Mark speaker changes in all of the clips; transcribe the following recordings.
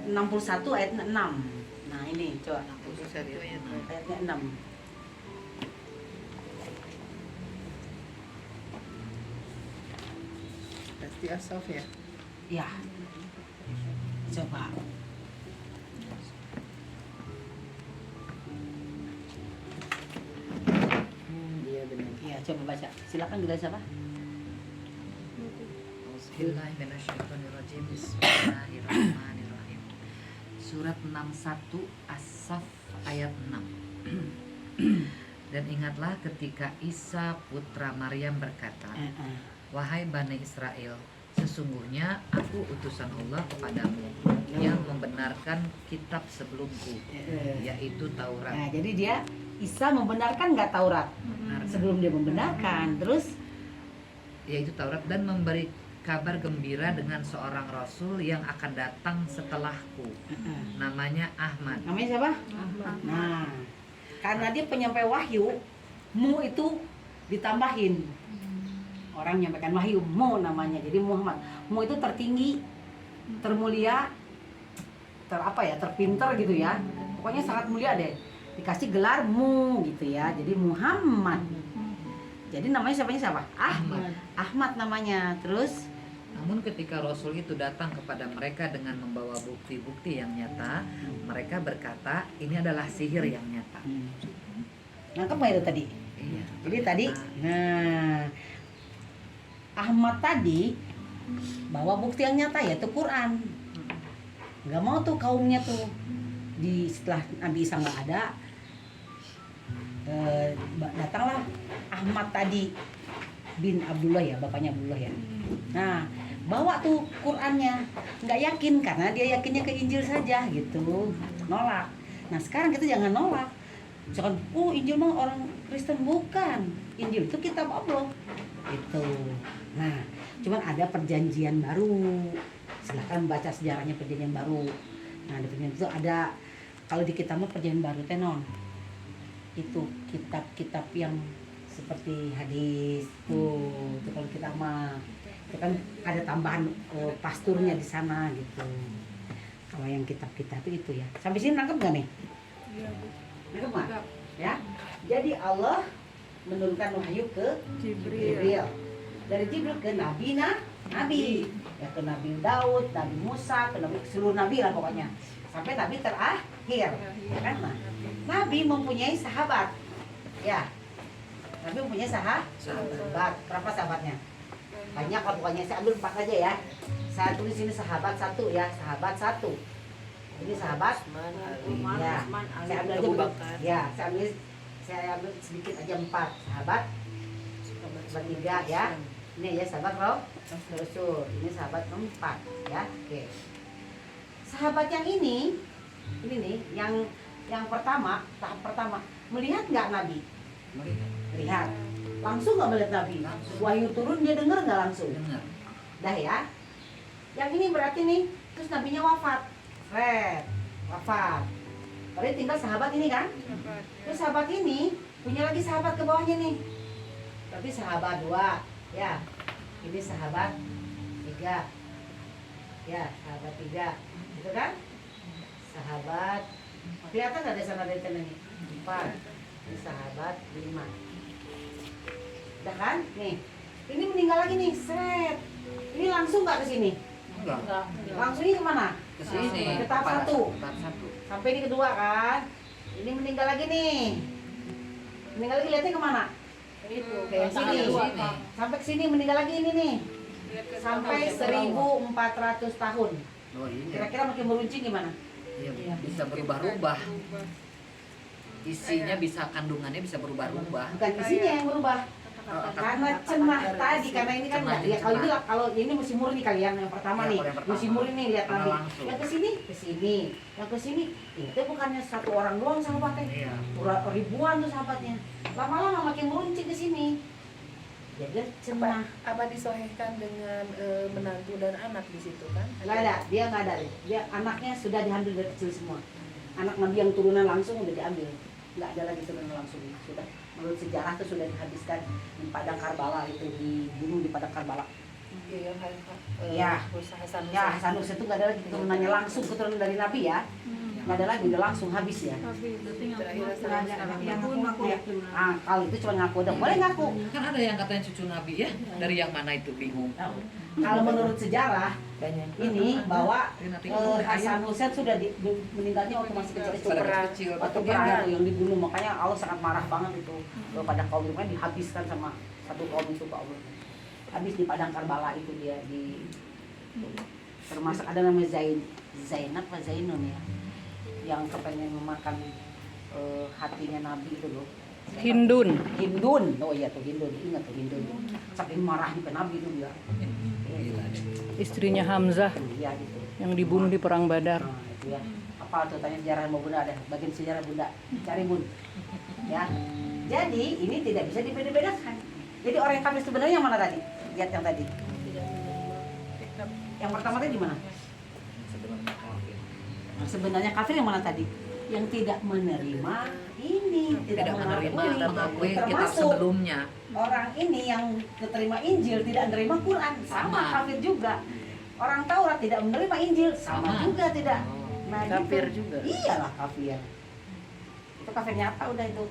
Speaker 1: 61 ayat 6. Nah ini coba
Speaker 2: 61 ayat 6.
Speaker 1: ayatnya 6.
Speaker 2: Pasti Asaf ya.
Speaker 1: Ya, coba.
Speaker 2: Iya benar.
Speaker 1: Ya, coba baca. Silakan Gila siapa?
Speaker 3: Bismillahirrahmanirrahim. Bismillahirrahmanirrahim. Surat 61 As-Saff ayat 6. Dan ingatlah ketika Isa putra Maryam berkata, wahai Bani Israel, sesungguhnya aku utusan Allah kepadamu yang membenarkan kitab sebelumku, yaitu Taurat.
Speaker 1: Nah, jadi dia Isa membenarkan nggak Taurat? Sebelum dia membenarkan, terus
Speaker 3: Yaitu Taurat, dan memberi kabar gembira dengan seorang rasul yang akan datang setelahku, namanya Ahmad.
Speaker 1: namanya siapa?
Speaker 4: Ahmad.
Speaker 1: Nah, karena dia penyampai wahyu, mu itu ditambahin. Orang menyampaikan wahyu, mu namanya. Jadi Muhammad. Mu itu tertinggi, termulia, terpinter gitu ya. Pokoknya sangat mulia deh. Dikasih gelar mu gitu ya. Jadi Muhammad. Jadi namanya siapa?
Speaker 3: Ahmad.
Speaker 1: Ahmad namanya. Terus
Speaker 3: Namun ketika Rasul itu datang kepada mereka dengan membawa bukti-bukti yang nyata, mereka berkata, ini adalah sihir yang nyata.
Speaker 1: nangkep nggak itu tadi?
Speaker 3: Iya.
Speaker 1: Jadi tadi, nah Ahmad tadi bawa bukti yang nyata yaitu Quran. Nggak mau tuh kaumnya tuh setelah Nabi Isa nggak ada, datanglah Ahmad tadi bin Abdullah ya, bapaknya Abdullah ya. Nah bawa tuh Qurannya, nggak yakin karena dia yakinnya ke Injil saja gitu, nolak. Nah sekarang kita jangan nolak. Misalkan, Injil mah orang Kristen, bukan. Injil itu kitab Allah. Gitu. Nah, cuman ada perjanjian baru. Silakan baca sejarahnya perjanjian baru. Nah, di perjanjian itu ada, kalau di kitab mah perjanjian baru tenon. Itu kitab-kitab yang seperti hadis tuh. Itu kalau kita mah itu kan ada tambahan pasturnya di sana gitu. Kalau yang kitab-kitab itu ya. Sampai sini nangkep gak nih?
Speaker 4: Iya, Bu.
Speaker 1: Nangkep nggak? Ya. Jadi Allah menurunkan wahyu ke Jibril. Dari Jibril ke Nabi. Ya ke Nabi Daud, Nabi Musa, ke seluruh Nabi lah pokoknya. Sampai Nabi terakhir. Ya kan? Nah, Nabi mempunyai sahabat. Ya. Nabi mempunyai sahabat. Berapa sahabatnya? Banyak lah pokoknya. Saya ambil 4 aja ya. Saya tulis ini sahabat 1 ya. Sahabat 1. Ini sahabat. Ya. Saya ambil aja ya. Saya ambil sedikit aja 4 sahabat. Bertiga ya. Ini ya sahabat Rasul. Ini sahabat 4 ya. Oke. Sahabat yang ini nih yang pertama, tahap pertama, melihat nggak Nabi? Melihat. Langsung nggak melihat Nabi? Wahyu turun dia dengar nggak langsung?
Speaker 3: Dengar.
Speaker 1: Dah ya. Yang ini berarti nih, terus nabinya wafat. Wafat. Berarti tinggal sahabat ini kan? Terus sahabat ini punya lagi sahabat ke bawahnya nih. Berarti sahabat 2, ya. Ini sahabat 3. Ya, sahabat 3. Gitu kan? Sahabat. Kelihatan nggak ada sana dari sana nih? 4. Ini sahabat 5. Udah kan? Nih. Ini meninggal lagi nih, seret. Ini langsung nggak ke sini?
Speaker 3: Enggak.
Speaker 1: Langsung ini kemana?
Speaker 3: Ke sini.
Speaker 1: Ke tahap 1.
Speaker 3: Tahap 1.
Speaker 1: Sampai ini kedua kan? Ini meninggal lagi nih. Meninggal lagi, lihatnya kemana? Kayak sini. Sampai ke sini meninggal lagi ini nih. Sampai 1400 tahun.
Speaker 3: Oh iya.
Speaker 1: Kira-kira makin meruncing gimana?
Speaker 3: Iya, bisa berubah-ubah. Isinya bisa, kandungannya bisa berubah-ubah.
Speaker 1: Bukan isinya yang berubah. Karena cenah tadi, karena ini kan
Speaker 3: Cenah,
Speaker 1: ya,
Speaker 3: cenah.
Speaker 1: kalau ini musim murni kali yang pertama
Speaker 3: Ya,
Speaker 1: nih,
Speaker 3: kalau yang pertama.
Speaker 1: musim murni nih lihat
Speaker 3: Karena
Speaker 1: Nabi.
Speaker 3: langsung.
Speaker 1: Yang ke sini, yang ke sini. Itu bukannya satu orang doang sahabatnya.
Speaker 3: Iya.
Speaker 1: Ribuan tuh sahabatnya. Lama-lama makin meruncing ke sini. Jadi cenah.
Speaker 4: Apa disohhikan dengan menantu dan anak di situ kan?
Speaker 1: Nggak ada, dia nggak ada. Dia anaknya sudah diambil dari kecil semua. Anak Nabi yang turunan langsung udah diambil. Nggak ada lagi turunan langsung, sudah. Menurut sejarah itu sudah dihabiskan di padang Karbala, itu dibunuh di padang Karbala.
Speaker 4: Iya,
Speaker 1: Ya.
Speaker 4: Hasan
Speaker 1: Ya Hasan Hussein itu nggak ada lagi keturunannya langsung keturunan dari Nabi ya. Nggak ada lagi, udah langsung habis ya. Kalau itu cuma ngaku dong, boleh ngaku.
Speaker 3: Kan ada yang katanya cucu Nabi ya, dari yang mana itu bingung.
Speaker 1: Kalau menurut sejarah
Speaker 3: Banyak.
Speaker 1: ini bahwa
Speaker 3: Nanti
Speaker 1: Hasan Hussein sudah meninggalnya waktu masih kecil itu.
Speaker 3: kecil.
Speaker 1: Waktu perang itu yang dibunuh, makanya Allah sangat marah banget itu pada kaum itu, kan dihabiskan sama satu kaum itu Pak Allah. Habis di padang Karbala itu dia termasuk ada namanya Zainab atau Zainun ya, yang kepengen memakan hatinya Nabi itu loh.
Speaker 5: Hindun.
Speaker 1: Hindun, oh iya tuh Hindun, ingat tuh Hindun. Saking marahnya ke Nabi itu dia.
Speaker 5: Istrinya Hamzah
Speaker 1: Iya gitu.
Speaker 5: yang dibunuh di perang Badar.
Speaker 1: Nah, itu ya. Apa tuh tanya sejarah sama Bunda ada, bagian sejarah Bunda. Cari Bun. Ya. Jadi ini tidak bisa dibeda-bedakan. Jadi orang yang kafir sebenarnya yang mana tadi? Lihat yang tadi. Yang pertama tadi di mana? Sebenarnya kafir yang mana tadi? Yang tidak menerima ini,
Speaker 3: Tidak menerima mengakui kitab
Speaker 1: termasuk
Speaker 3: sebelumnya.
Speaker 1: orang ini yang keterima Injil tidak menerima Quran, sama
Speaker 3: Sama.
Speaker 1: kafir juga. Orang Taurat tidak menerima Injil, sama
Speaker 3: Sama.
Speaker 1: juga tidak. Nah,
Speaker 2: Kafir
Speaker 1: gitu.
Speaker 2: juga.
Speaker 1: Iyalah kafir. Itu kafir nyata udah itu.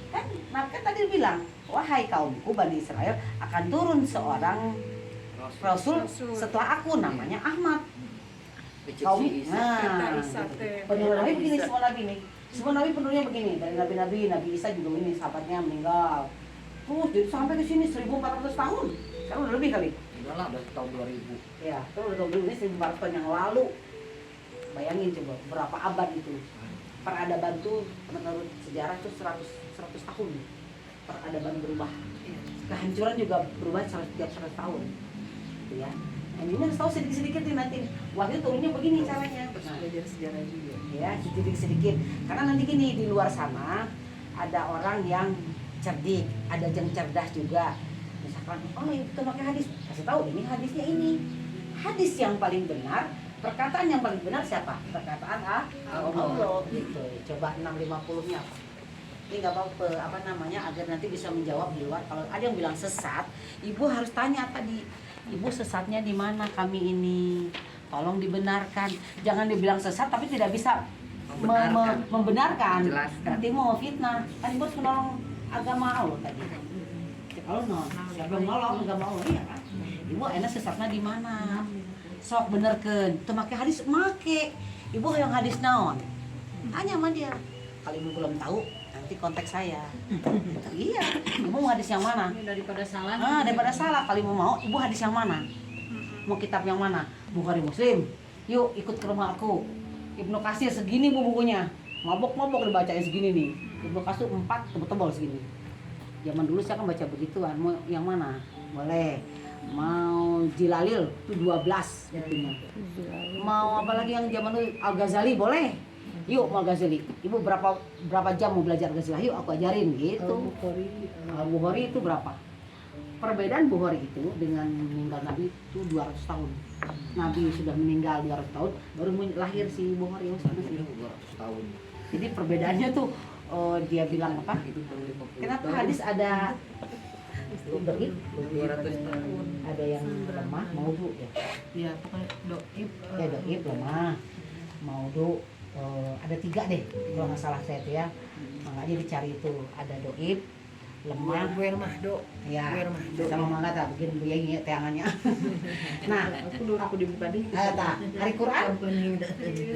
Speaker 1: Kan Nabi kan tadi bilang, wahai kaumku Bani Israel, akan turun seorang Rasul setelah aku, namanya Ahmad. Kaum, nah, penuh Nabi begini, semua Nabi nih. Semua Nabi penuhnya begini, dari Nabi-Nabi, Nabi Isa juga begini, sahabatnya meninggal. Terus jadi sampai ke sini 1400 tahun. Sekarang udah lebih kali.
Speaker 3: Udah lah, udah tahun 2000.
Speaker 1: Ya, itu udah tahun ini 1400 tahun yang lalu. Bayangin coba berapa abad itu. Peradaban tuh menurut sejarah tuh 100 tahun. Peradaban berubah. Kehancuran juga berubah tiap 100 tahun. Gitu ya. Nah, ini harus tahu sedikit-sedikit nih nanti. Wahyu turunnya begini caranya. Nah,
Speaker 2: Belajar sejarah juga.
Speaker 1: ya sedikit-sedikit. Karena nanti gini, di luar sana ada orang yang cerdik, ada yang cerdas juga. Misalkan, oh itu pakai hadis, kasih tahu ini hadisnya ini. Hadis yang paling benar, perkataan yang paling benar siapa? Perkataan Allah. Gitu. Coba 650-nya apa? Ini nggak apa namanya, agar nanti bisa menjawab di luar. Kalau ada yang bilang sesat, ibu harus tanya tadi, ibu sesatnya di mana kami ini? Tolong dibenarkan. Jangan dibilang sesat tapi tidak bisa membenarkan.
Speaker 3: Jelaskan.
Speaker 1: Nanti mau fitnah. Kan ibu harus menolong agama Allah tadi. Kalau siapa yang nolong agama Allah, iya kan? Ibu enak sesatnya di mana? Sok benerkeun. Teu make hadis make. Ibu yang hadis naon? Tanya sama dia. Kalau ibu belum tahu, nanti kontak saya. Iya, ibu mau hadis yang mana?
Speaker 4: Daripada salah.
Speaker 1: Daripada salah. Kalau ibu mau, ibu hadis yang mana? Mau kitab yang mana? Bukhari Muslim. Yuk ikut ke rumah aku. Ibnu Katsir segini bukunya. Mabok-mabok dibacain segini nih. Ibnu Katsir 4 tebal-tebal segini. Zaman dulu saya kan baca begituan. Mau yang mana? Boleh. Mau Jilalil itu 12 bukunya. Mau apa lagi yang zaman dulu Al-Ghazali boleh. Yuk mau Al-Ghazali. Ibu berapa jam mau belajar Al-Ghazali? Yuk aku ajarin gitu. Al-Bukhari itu berapa? Perbedaan Bukhari itu dengan meninggal Nabi itu 200 tahun. Nabi sudah meninggal 200 tahun, baru lahir si Bukhari yang sana sih.
Speaker 3: 200 tahun.
Speaker 1: Jadi perbedaannya tuh dia bilang apa? Kenapa hadis ada doib?
Speaker 3: 200 tahun.
Speaker 1: Ada yang lemah, maudhu ya.
Speaker 2: Iya, pokoknya doib.
Speaker 1: Ya doib lemah, maudhu ada 3 deh kalau nggak salah saya tuh ya. Makanya dicari itu ada doib, lemah,
Speaker 2: Gue rumah do.
Speaker 1: ya
Speaker 2: Gue rumah do.
Speaker 1: sama mangga tak bikin buyeng tangannya. Nah,
Speaker 2: Aku dibuka deh.
Speaker 1: tak hari Quran,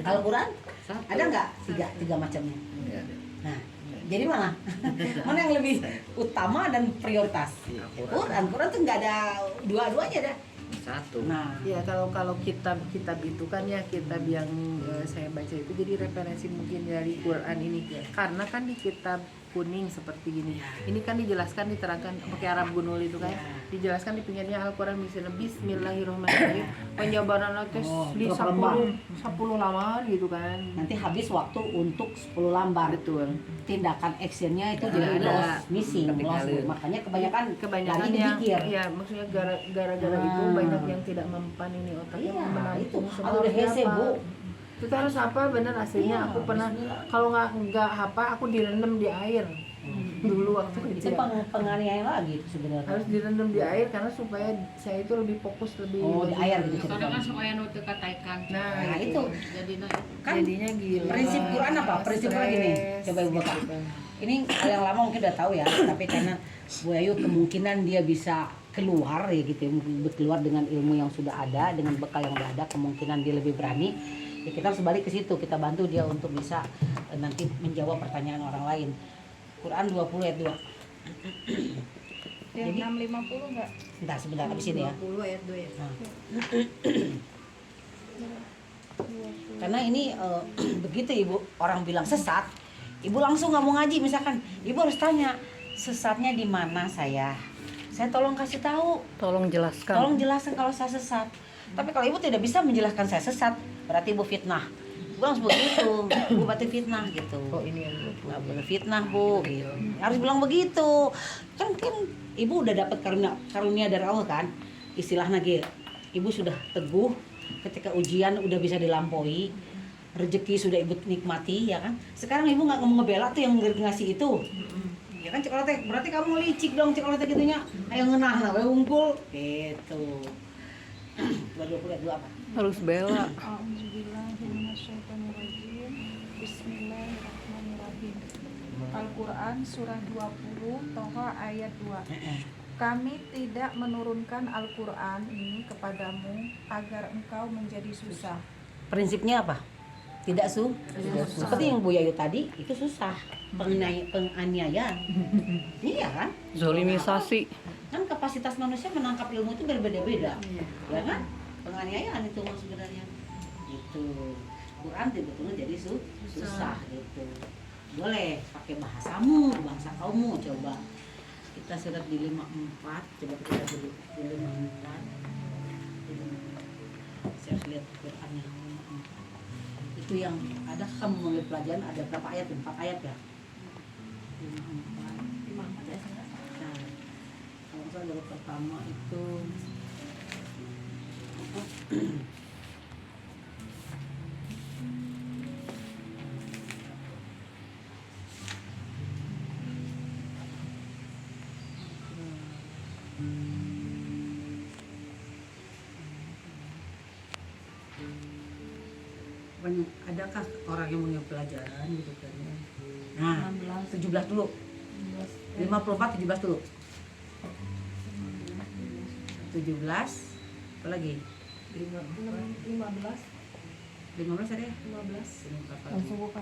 Speaker 1: Al-Quran
Speaker 3: Satu.
Speaker 1: ada nggak tiga macamnya?
Speaker 3: Iya.
Speaker 1: Nah, jadi mana? Mana yang lebih utama dan prioritas? Quran tuh nggak ada dua-duanya dah.
Speaker 3: Satu.
Speaker 1: Nah,
Speaker 2: Ya kalau kitab itu kan ya kitab yang saya baca itu jadi referensi mungkin dari Quran ini. Karena kan di kitab kuning seperti gini. Ini kan dijelaskan diterangkan pakai Arab Gunul itu kan. Dijelaskan di pinggirnya Al-Qur'an misalnya Bismillahirrahmanirrahim. Penjabaran teh di 10 lamar gitu kan.
Speaker 1: nanti habis waktu untuk 10 lambar.
Speaker 2: Betul.
Speaker 1: Tindakan actionnya itu
Speaker 3: Nggak
Speaker 1: jadi
Speaker 3: ada.
Speaker 1: lost, missing, lost.
Speaker 3: Ketinggalan.
Speaker 1: Makanya
Speaker 2: Kebanyakan
Speaker 1: lagi
Speaker 2: yang
Speaker 1: dipikir.
Speaker 2: ya maksudnya gara-gara itu banyak yang tidak mempan ini otaknya
Speaker 1: Iya,
Speaker 2: menampung
Speaker 1: itu.
Speaker 2: semua
Speaker 1: Kalau udah hese,
Speaker 2: apa.
Speaker 1: Bu.
Speaker 2: Kita harus hafal bener aslinya.
Speaker 1: Iya,
Speaker 2: Aku pernah
Speaker 1: bismillah.
Speaker 2: kalau nggak hafal aku direndam di air. Dulu waktu
Speaker 1: Itu
Speaker 2: kecil.
Speaker 1: penganiayaan lagi itu sebenarnya.
Speaker 2: Harus direndam di air karena supaya saya itu lebih fokus lebih.
Speaker 1: Oh, di air gitu
Speaker 6: Kadang kan
Speaker 1: ceritanya.
Speaker 6: supaya nu teu kataikan.
Speaker 1: Nah, itu
Speaker 6: Jadi
Speaker 1: kan
Speaker 2: jadinya gila.
Speaker 1: prinsip Quran apa? Prinsip Quran gini.
Speaker 2: Stres,
Speaker 1: Coba Ibu buka.
Speaker 2: gitu kan.
Speaker 1: Ini hal yang lama mungkin udah tahu ya, tapi karena Bu Ayu kemungkinan dia bisa keluar ya gitu, ya, keluar dengan ilmu yang sudah ada, dengan bekal yang udah ada, kemungkinan dia lebih berani. Ya kita harus balik ke situ, kita bantu dia untuk bisa nanti menjawab pertanyaan orang lain. Quran 20 ayat 2.
Speaker 4: Yang
Speaker 1: Jadi-
Speaker 4: 650 enggak?
Speaker 1: Sebentar habis ini ya.
Speaker 3: 20 ayat 2 ya.
Speaker 1: Nah. Karena ini begitu Ibu orang bilang sesat, Ibu langsung nggak mau ngaji misalkan, Ibu harus tanya sesatnya di mana saya tolong kasih tahu,
Speaker 5: Tolong jelaskan.
Speaker 1: tolong jelaskan kalau saya sesat. Tapi kalau Ibu tidak bisa menjelaskan saya sesat, berarti Ibu fitnah. Ibu harus begitu, Ibu berarti fitnah gitu.
Speaker 2: Oh ini yang 20.
Speaker 1: Nggak boleh fitnah Bu, gitu. Harus bilang begitu. Kan Ibu udah dapat karunia dari Allah kan, istilahnya gitu. Ibu sudah teguh, ketika ujian udah bisa dilampaui, rezeki sudah Ibu nikmati ya kan. Sekarang Ibu nggak ngomong ngebela tuh yang ngasih itu. Ya kan Cikola teh, berarti kamu licik dong Cikola teh gitunya. Ayo ngenah nah, we unggul gitu. 20 ayat 2 apa?
Speaker 5: Harus bela.
Speaker 4: A'udzubillahiminasyaitonirrajim. Bismillahirrahmanirrahim. Al-Quran surah 20 Toha ayat 2. Kami tidak menurunkan Al-Quran ini kepadamu agar engkau menjadi susah.
Speaker 1: Prinsipnya apa? Tidak seperti yang Bu Yayu tadi, itu susah. Penganiayaan. Iya kan?
Speaker 5: Zolimisasi.
Speaker 1: Kan kapasitas manusia menangkap ilmu itu berbeda-beda. Ya kan? Penganiayaan itu mas sebenarnya. Gitu. Quran betul-betul jadi susah gitu. Boleh pakai bahasamu, bahasa kaummu coba. Kita surat di 54, coba kita dulu di 54. Saya harus lihat Qurannya 54. Itu yang ada kamu mengambil pelajaran ada berapa ayat? 4 ayat ya? 54 ya. Nah, kalau misalnya dari pertama itu adakah orang yang mengambil pelajaran gitu kan ya? Nah, 17 dulu. 54 17 dulu. 17 apa lagi?
Speaker 4: 15
Speaker 1: 15 ada ya?
Speaker 4: 15
Speaker 1: 15
Speaker 2: Langsung buka